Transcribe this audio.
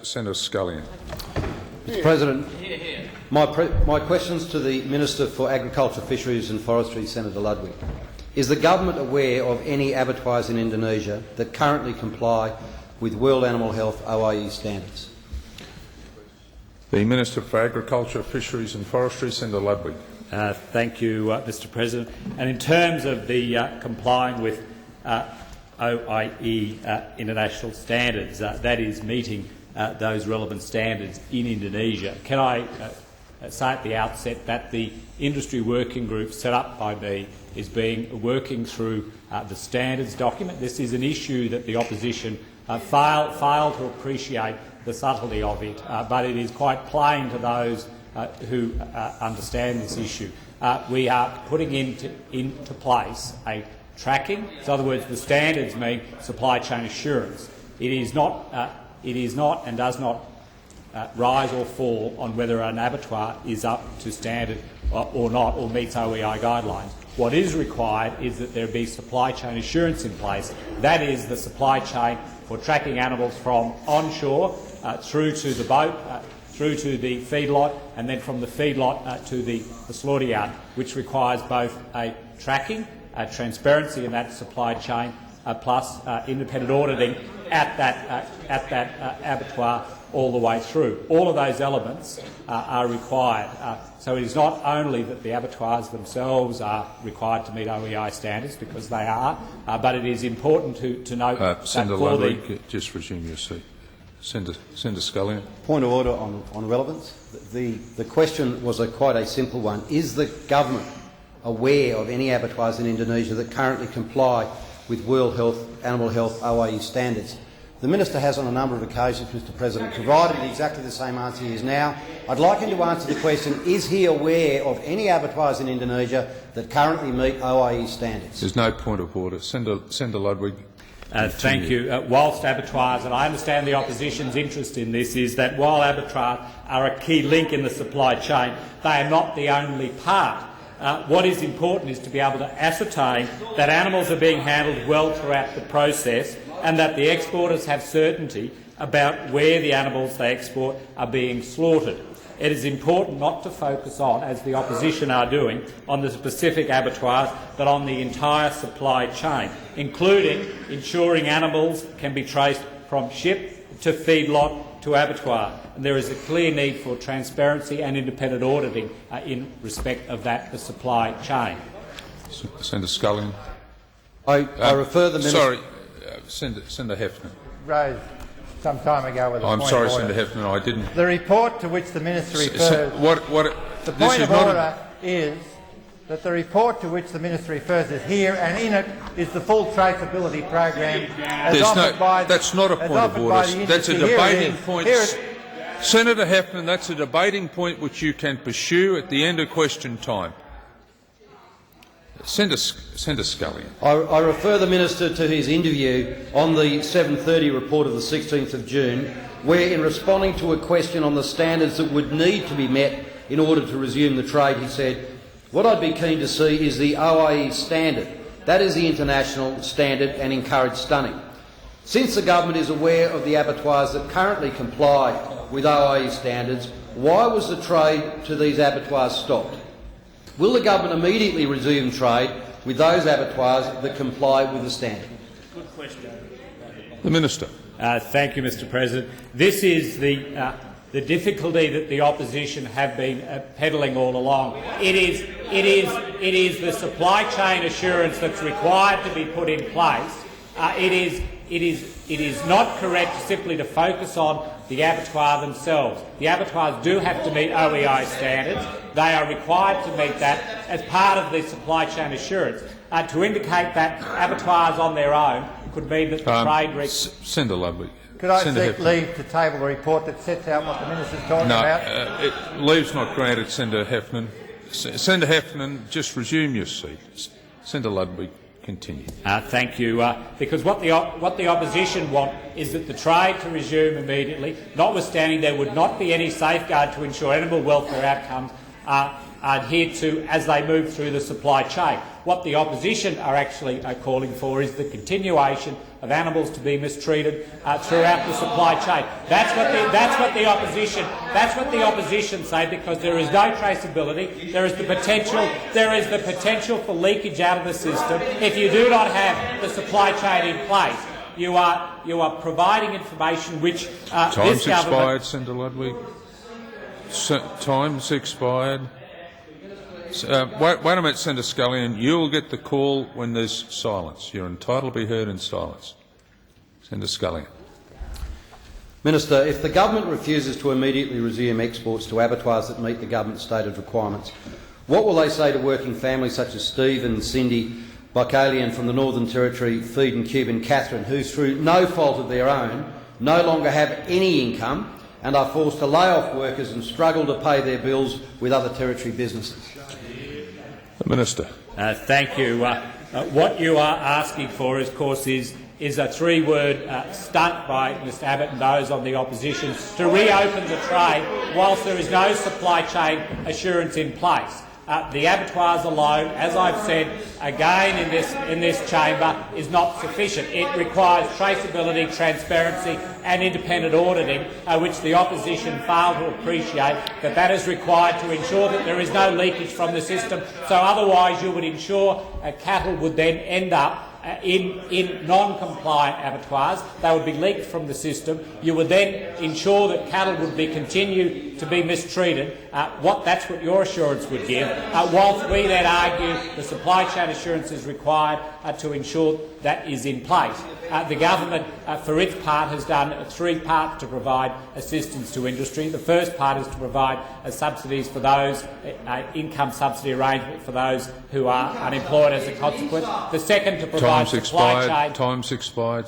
Senator Scullion. Mr President, my questions to the Minister for Agriculture, Fisheries and Forestry, Senator Ludwig. Is the government aware of any abattoirs in Indonesia that currently comply with World Animal Health OIE standards? The Minister for Agriculture, Fisheries and Forestry, Senator Ludwig. Thank you, Mr President. And in terms of the complying with OIE international standards, that is meeting those relevant standards in Indonesia. Can I say at the outset that the industry working group set up by me is working through the standards document. This is an issue that the opposition failed to appreciate the subtlety of it, but it is quite plain to those who understand this issue. We are putting into place a tracking. In other words, the standards mean supply chain assurance. It is not and does not rise or fall on whether an abattoir is up to standard or not, or meets OEI guidelines. What is required is that there be supply chain assurance in place. That is the supply chain for tracking animals from onshore through to the boat, through to the feedlot, and then from the feedlot to the slaughter yard, which requires both a tracking, transparency in that supply chain, plus independent auditing at that abattoir all the way through. All of those elements are required. So it is not only that the abattoirs themselves are required to meet OEI standards, because they are, but it is important to note Senator that for Ludwig, just resume your seat. Senator Scullion. Point of order on relevance. The question was quite a simple one. Is the government aware of any abattoirs in Indonesia that currently comply with World Animal Health OIE standards? The Minister has on a number of occasions, Mr President, provided exactly the same answer he is now. I'd like him to answer the question, is he aware of any abattoirs in Indonesia that currently meet OIE standards? There's no point of order. Senator Ludwig. Thank you. Whilst abattoirs, and I understand the opposition's interest in this, is that while abattoirs are a key link in the supply chain, they are not the only part. What is important is to be able to ascertain that animals are being handled well throughout the process, and that the exporters have certainty about where the animals they export are being slaughtered. It is important not to focus on, as the opposition are doing, on the specific abattoirs, but on the entire supply chain, including ensuring animals can be traced from ship to feedlot to abattoir. And there is a clear need for transparency and independent auditing in respect of the supply chain. Senator Scullion. I refer the Minister... Sorry. Senator Heffernan. Raised some time ago with a I'm point sorry, of order. Senator Heffernan, I didn't. The report to which the Minister refers. The point of order is that the report to which the Minister refers is here, and in it is the full traceability program. That's not a point of order. That's a debating point. Senator Heffernan, that's a debating point which you can pursue at the end of question time. Senator Scullion. I refer the Minister to his interview on the 7:30 report of the 16th of June, where, in responding to a question on the standards that would need to be met in order to resume the trade, he said, "What I'd be keen to see is the OIE standard. That is the international standard and encourage stunning. Since the government is aware of the abattoirs that currently comply with OIE standards, why was the trade to these abattoirs stopped? Will the government immediately resume trade with those abattoirs that comply with the standard?" Good question. The Minister. Thank you, Mr President. This is the difficulty that the opposition have been peddling all along. It is the supply chain assurance that's required to be put in place. It is not correct simply to focus on the abattoir themselves. The abattoirs do have to meet OEI standards. They are required to meet that as part of the supply chain assurance. To indicate that abattoirs on their own could mean that the trade... Senator Ludwig. Could I seek leave to table the report that sets out what the Minister is talking about? Leave's not granted, Senator Heffernan. Senator Heffernan, just resume your seat. Senator Ludwig. Continue. Thank you. Because what the opposition want is that the trade to resume immediately, notwithstanding there would not be any safeguard to ensure animal welfare outcomes are adhered to as they move through the supply chain. What the opposition are actually calling for is the continuation of animals to be mistreated throughout the supply chain. That's what the opposition say, because there is no traceability. There is the potential for leakage out of the system if you do not have the supply chain in place. You are providing information which Time's expired, Senator Ludwig. Time's expired. Wait a minute, Senator Scullion. You'll get the call when there's silence. You're entitled to be heard in silence. Senator Scullion. Minister, if the government refuses to immediately resume exports to abattoirs that meet the government's stated requirements, what will they say to working families such as Steve and Cindy Bicalian from the Northern Territory, Feed and Cube, and Catherine, who through no fault of their own no longer have any income and are forced to lay off workers and struggle to pay their bills with other Territory businesses? The Minister. Thank you. What you are asking for, of course, is a three-word stunt by Mr Abbott and those on the opposition to reopen the trade whilst there is no supply chain assurance in place. The abattoirs alone, as I've said again in this chamber, is not sufficient. It requires traceability, transparency and independent auditing, which the opposition fail to appreciate that is required to ensure that there is no leakage from the system. So otherwise you would ensure cattle would then end up in non-compliant abattoirs. They would be leaked from the system. You would then ensure that cattle would continue to be mistreated. That's what your assurance would give, whilst we then argue the supply chain assurance is required to ensure that is in place. The government, for its part, has done three parts to provide assistance to industry. The first part is to provide subsidies for those, income subsidy arrangement for those who are unemployed as a consequence. The second to provide supply chain. Time's expired.